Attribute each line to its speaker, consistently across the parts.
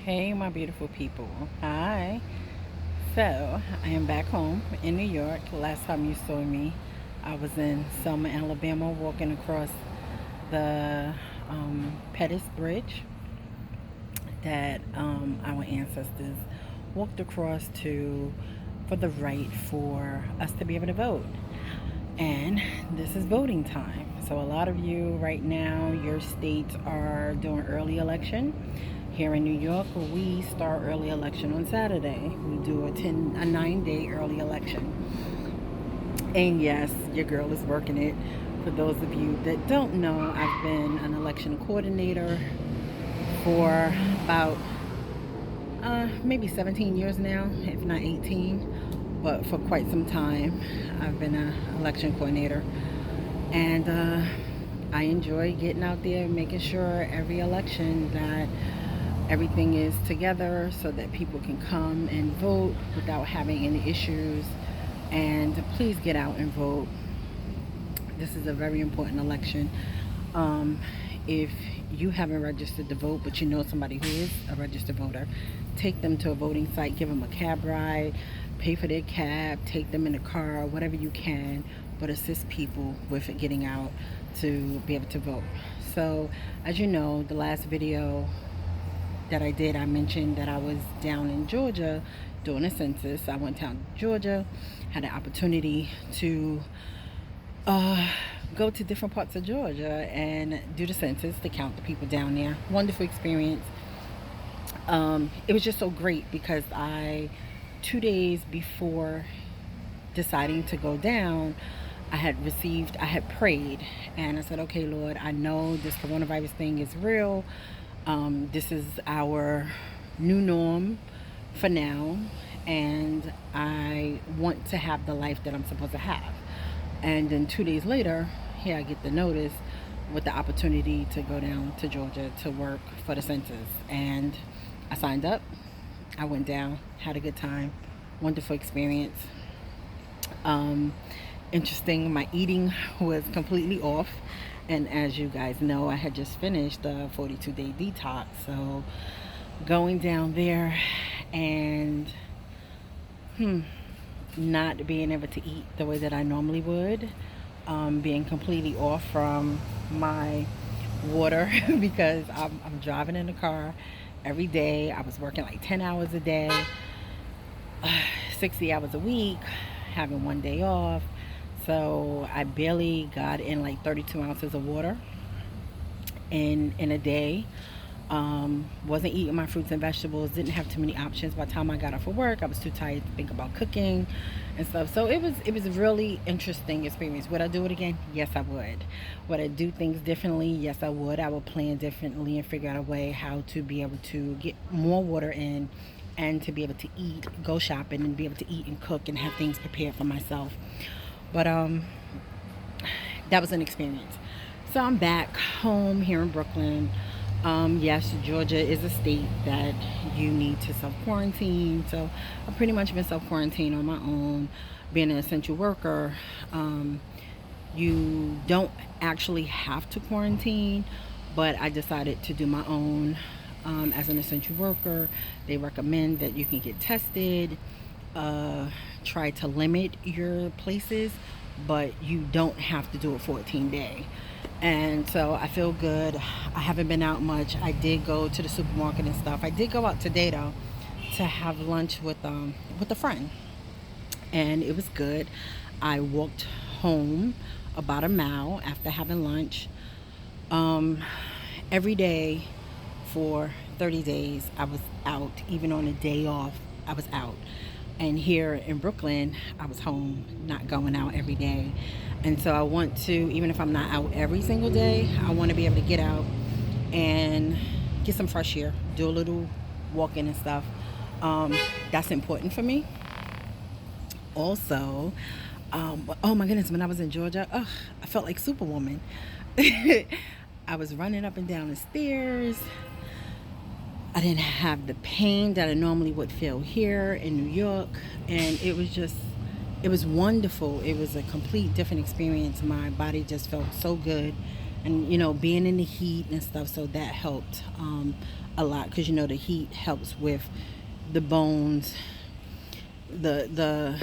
Speaker 1: Hey, my beautiful people. Hi. So, I am back home in New York. Last time you saw me, I was in Selma, Alabama, walking across the Pettus Bridge that our ancestors walked across to for the right for us to be able to vote. And this is voting time. So, a lot of you right now, your states are doing early election. Here in New York, we start early election on Saturday. We do a 9-day early election. And yes, your girl is working it. For those of you that don't know, I've been an election coordinator for about maybe 17 years now, if not 18. But for quite some time, I've been an election coordinator. And I enjoy getting out there, making sure every election that everything is together so that people can come and vote without having any issues. And please get out and vote. This is a very important election. Um, if you haven't registered to vote, but you know somebody who is a registered voter, take them to a voting site, give them a cab ride, pay for their cab, take them in a car, whatever you can, but assist people with getting out to be able to vote. So, as you know, the last video that I did, I mentioned that I was down in Georgia doing a census. I went down to Georgia, had an opportunity to uh, go to different parts of Georgia and do the census to count the people down there. Wonderful experience. It was just so great because 2 days before deciding to go down, I had prayed, and I said, okay, Lord, I know this coronavirus thing is real. This is our new norm for now, and I want to have the life that I'm supposed to have. And then 2 days later, here I get the notice with the opportunity to go down to Georgia to work for the census. And I signed up. I went down, had a good time, wonderful experience. Um, Interesting, my eating was completely off. And as you guys know, I had just finished a 42-day detox. So going down there and not being able to eat the way that I normally would, being completely off from my water because I'm driving in the car every day. I was working like 10 hours a day, 60 hours a week, having one day off. So I barely got in like 32 ounces of water in a day. Wasn't eating my fruits and vegetables, didn't have too many options. By the time I got off of work, I was too tired to think about cooking and stuff. So it was a really interesting experience. Would I do it again? Yes, I would. Would I do things differently? Yes, I would. I would plan differently and figure out a way how to be able to get more water in and to be able to eat, go shopping and be able to eat and cook and have things prepared for myself. But that was an experience. So I'm back home here in Brooklyn. Yes, Georgia is a state that you need to self quarantine. So I've pretty much been self quarantined on my own. Being an essential worker, you don't actually have to quarantine, but I decided to do my own. As an essential worker, they recommend that you can get tested, uh, try to limit your places, but you don't have to do a 14-day. And so I feel good. I haven't been out much. I did go to the supermarket and stuff. I did go out today though to have lunch with a friend, and it was good. I walked home about a mile after having lunch. Um, every day for 30 days, I was out. Even on a day off, I was out. And here in Brooklyn, I was home, not going out every day. And so I want to, even if I'm not out every single day, I want to be able to get out and get some fresh air, do a little walking and stuff. That's important for me. Also, oh my goodness, when I was in Georgia, I felt like Superwoman. I was running up and down the stairs. I didn't have the pain that I normally would feel here in New York. And it was wonderful. It was a complete different experience. My body just felt so good. and you know, being in the heat and stuff, so that helped a lot, because you know the heat helps with the bones, the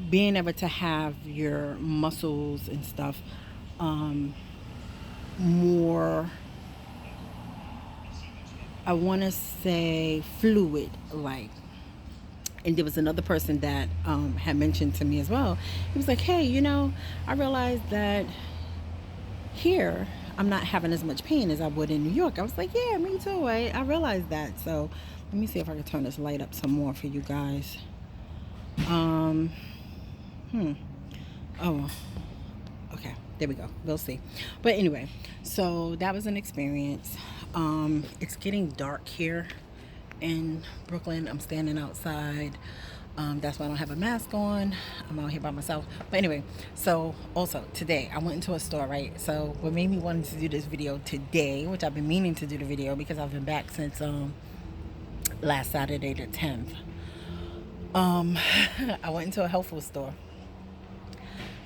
Speaker 1: being able to have your muscles and stuff um, more, I want to say, fluid like. And there was another person that had mentioned to me as well. He was like, hey, you know, I realized that here I'm not having as much pain as I would in New York. I was like, yeah, me too. I realized that. So let me see if I can turn this light up some more for you guys. Um, hmm. Oh, okay. There we go. We'll see. But anyway, so that was an experience. It's getting dark here in Brooklyn. I'm standing outside. That's why I don't have a mask on. I'm out here by myself. But anyway, so also today I went into a store, right? So what made me want to do this video today, which I've been meaning to do the video because I've been back since last Saturday the 10th. I went into a health food store,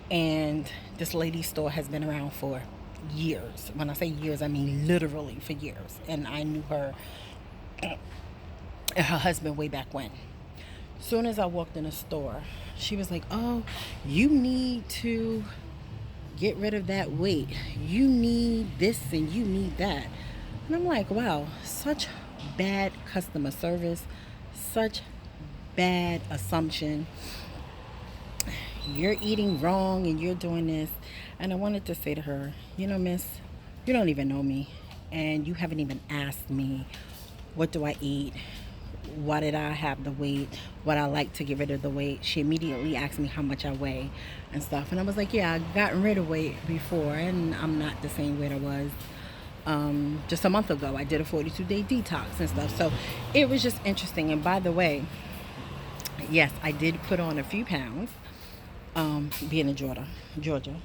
Speaker 1: and this lady's store has been around for years. When I say years, I mean literally for years. And I knew her and her husband way back when. Soon as I walked in the store, she was like, oh, you need to get rid of that weight. You need this and you need that. And I'm like, wow, such bad customer service, such bad assumption. You're eating wrong and you're doing this. And I wanted to say to her, you know, miss, you don't even know me, and you haven't even asked me what do I eat, why did I have the weight, what I like to get rid of the weight. She immediately asked me how much I weigh and stuff, and I was like, yeah, I gotten rid of weight before and I'm not the same weight I was just a month ago. I did a 42-day detox and stuff. So it was just interesting. And by the way, yes, I did put on a few pounds being in Georgia,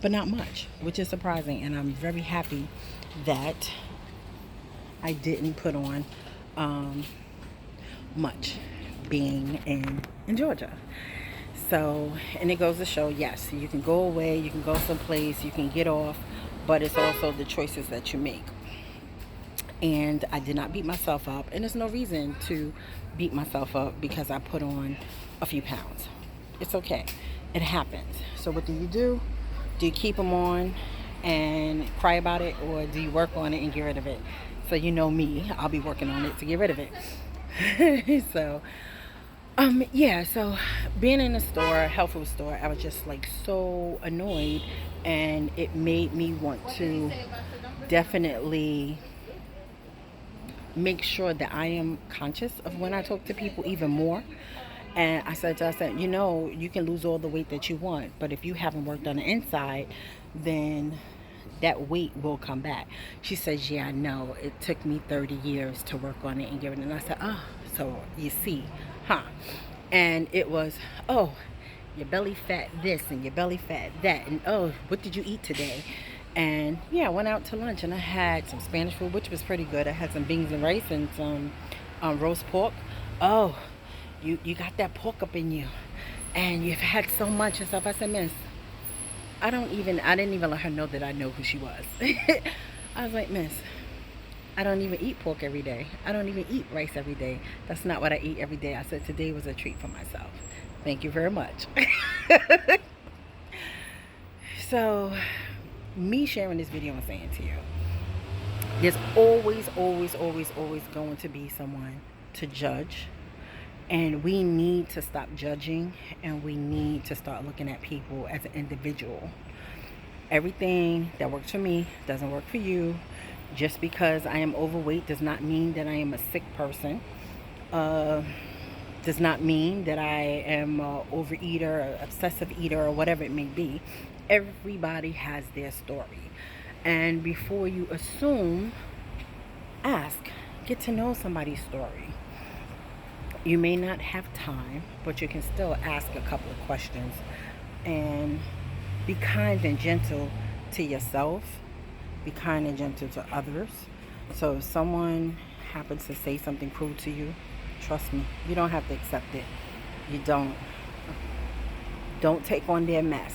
Speaker 1: but not much, which is surprising. And I'm very happy that I didn't put on much being in Georgia. So, and it goes to show, yes, you can go away, you can go someplace, you can get off, but it's also the choices that you make. And I did not beat myself up, and there's no reason to beat myself up because I put on a few pounds. It's okay. It happens. So what do? Do you keep them on and cry about it, or do you work on it and get rid of it? So you know me, I'll be working on it to get rid of it. So yeah, so being in the store, health food store, I was just like so annoyed, and it made me want to definitely make sure that I am conscious of when I talk to people even more. And I said to her, you know, you can lose all the weight that you want, but if you haven't worked on the inside, then that weight will come back. She says, yeah, I know. It took me 30 years to work on it and get it. And I said, oh, so you see, huh? And it was, oh, your belly fat this and your belly fat that. And oh, what did you eat today? And yeah, I went out to lunch and I had some Spanish food, which was pretty good. I had some beans and rice and some roast pork. Oh, you got that pork up in you, and you've had so much and stuff. I said, miss, I didn't even let her know that I know who she was. I was like, miss, I don't even eat pork every day. I don't even eat rice every day. That's not what I eat every day. I said, today was a treat for myself. Thank you very much. So, me sharing this video and saying to you, there's always going to be someone to judge. And we need to stop judging, and we need to start looking at people as an individual. Everything that works for me doesn't work for you. Just because I am overweight does not mean that I am a sick person. Does not mean that I am an overeater, obsessive eater, or whatever it may be. Everybody has their story. And before you assume, ask. Get to know somebody's story. You may not have time, but you can still ask a couple of questions. And be kind and gentle to yourself. Be kind and gentle to others. So if someone happens to say something cruel to you, trust me, you don't have to accept it. You don't take on their mess.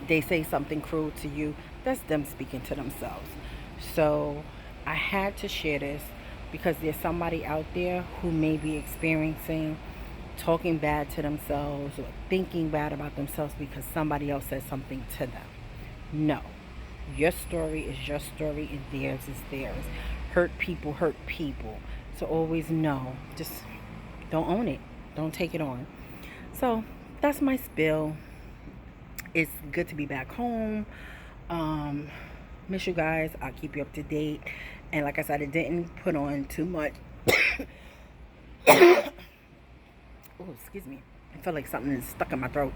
Speaker 1: they say something cruel to you, that's them speaking to themselves. So I had to share this because there's somebody out there who may be experiencing talking bad to themselves or thinking bad about themselves because somebody else said something to them. No. Your story is your story and theirs is theirs. Hurt people hurt people. So always know. Just don't own it. Don't take it on. So that's my spill. It's good to be back home. Miss you guys. I'll keep you up to date. And like I said, I didn't put on too much. Oh, excuse me. I feel like something is stuck in my throat.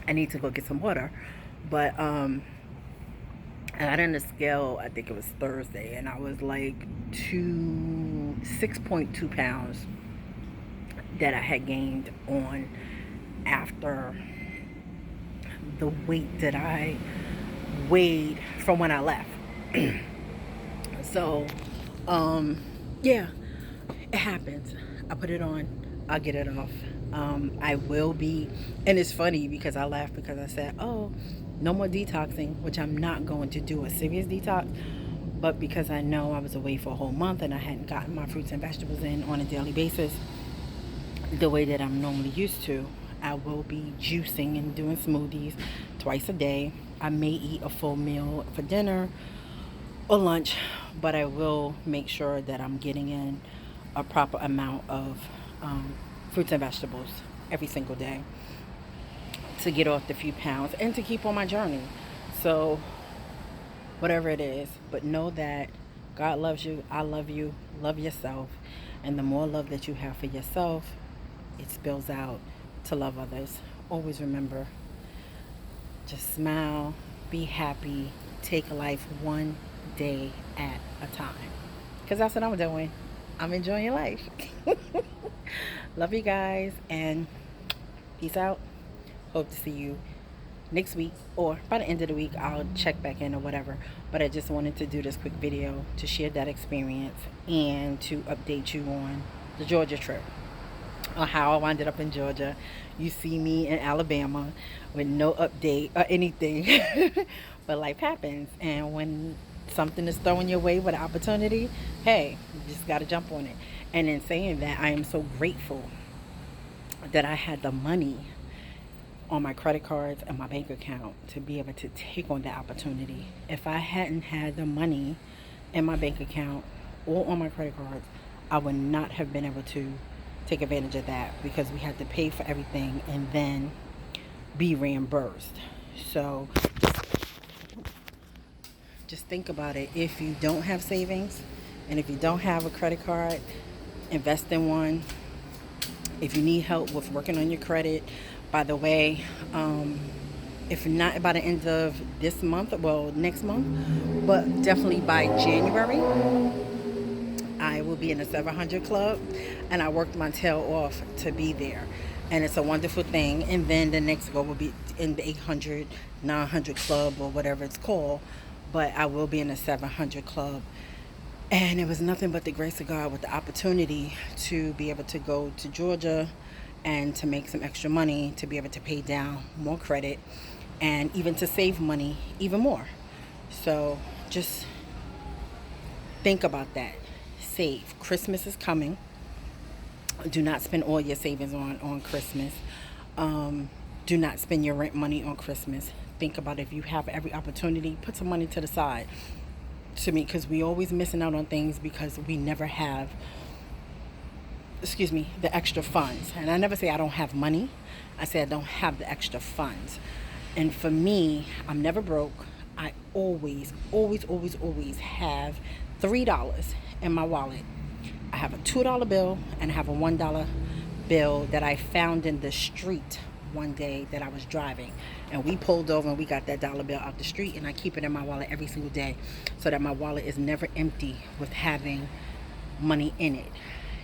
Speaker 1: I need to go get some water. But I got on the scale, I think it was Thursday, and I was like 6.2 pounds that I had gained on after the weight that I weighed from when I left. So, yeah, it happens. I put it on, I'll get it off. I will be, and it's funny because I laughed because I said, oh, no more detoxing, which I'm not going to do a serious detox, but because I know I was away for a whole month and I hadn't gotten my fruits and vegetables in on a daily basis the way that I'm normally used to, I will be juicing and doing smoothies twice a day. I may eat a full meal for dinner or lunch, but I will make sure that I'm getting in a proper amount of fruits and vegetables every single day to get off the few pounds and to keep on my journey. So whatever it is, but know that God loves you, I love you, love yourself, and the more love that you have for yourself, it spills out to love others. Always remember, just smile, be happy, take life one day at a time, because that's what I'm doing. I'm enjoying life. Love you guys, and peace out. Hope to see you next week, or by the end of the week I'll check back in or whatever. But I just wanted to do this quick video to share that experience and to update you on the Georgia trip, on how I wound up in Georgia. You see me in Alabama with no update or anything. But life happens, and when something is thrown your way with an opportunity, hey, you just got to jump on it. And in saying that, I am so grateful that I had the money on my credit cards and my bank account to be able to take on that opportunity. If I hadn't had the money in my bank account or on my credit cards, I would not have been able to take advantage of that, because we had to pay for everything and then be reimbursed. So just think about it. If you don't have savings and if you don't have a credit card, invest in one. If you need help with working on your credit, by the way, if not by the end of this month, well, next month, but definitely by January, I will be in the 700 Club, and I worked my tail off to be there. And it's a wonderful thing. And then the next goal will be in the 800, 900 Club, or whatever it's called. But I will be in the 700 Club. And it was nothing but the grace of God with the opportunity to be able to go to Georgia and to make some extra money to be able to pay down more credit and even to save money even more. So just think about that. Save. Christmas is coming. Do not spend all your savings on Christmas. Do not spend your rent money on Christmas. Think about, if you have every opportunity, put some money to the side. To me, because we always missing out on things because we never have, the extra funds. And I never say I don't have money. I say I don't have the extra funds. And for me, I'm never broke. I always have $3 in my wallet. I have a $2 bill and I have a $1 bill that I found in the street one day that I was driving, and we pulled over and we got that dollar bill out the street, and I keep it in my wallet every single day so that my wallet is never empty with having money in it.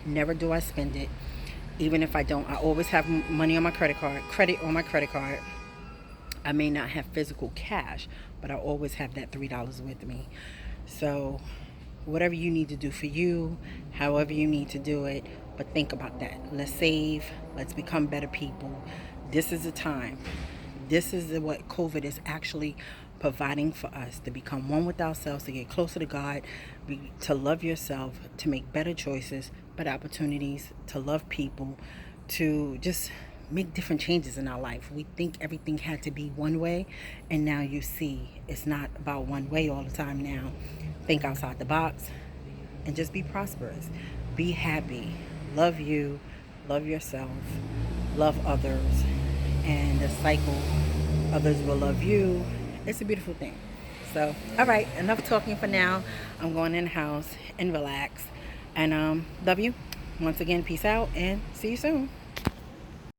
Speaker 1: Never do I spend it. Even if I don't, I always have money on my credit on my credit card. I may not have physical cash, but I always have that $3 with me. So whatever you need to do for you, however you need to do it, but think about that. Let's save. Let's become better people. This is the time. This is what COVID is actually providing for us, to become one with ourselves, to get closer to God, to love yourself, to make better choices, better opportunities, to love people, to just make different changes in our life. We think everything had to be one way, and now you see it's not about one way all the time now. Think outside the box and just be prosperous. Be happy. Love you. Love yourself. Love others. And the cycle, others will love you. It's a beautiful thing. So, all right, enough talking for now. I'm going in the house and relax. And love you. Once again, peace out and see you soon.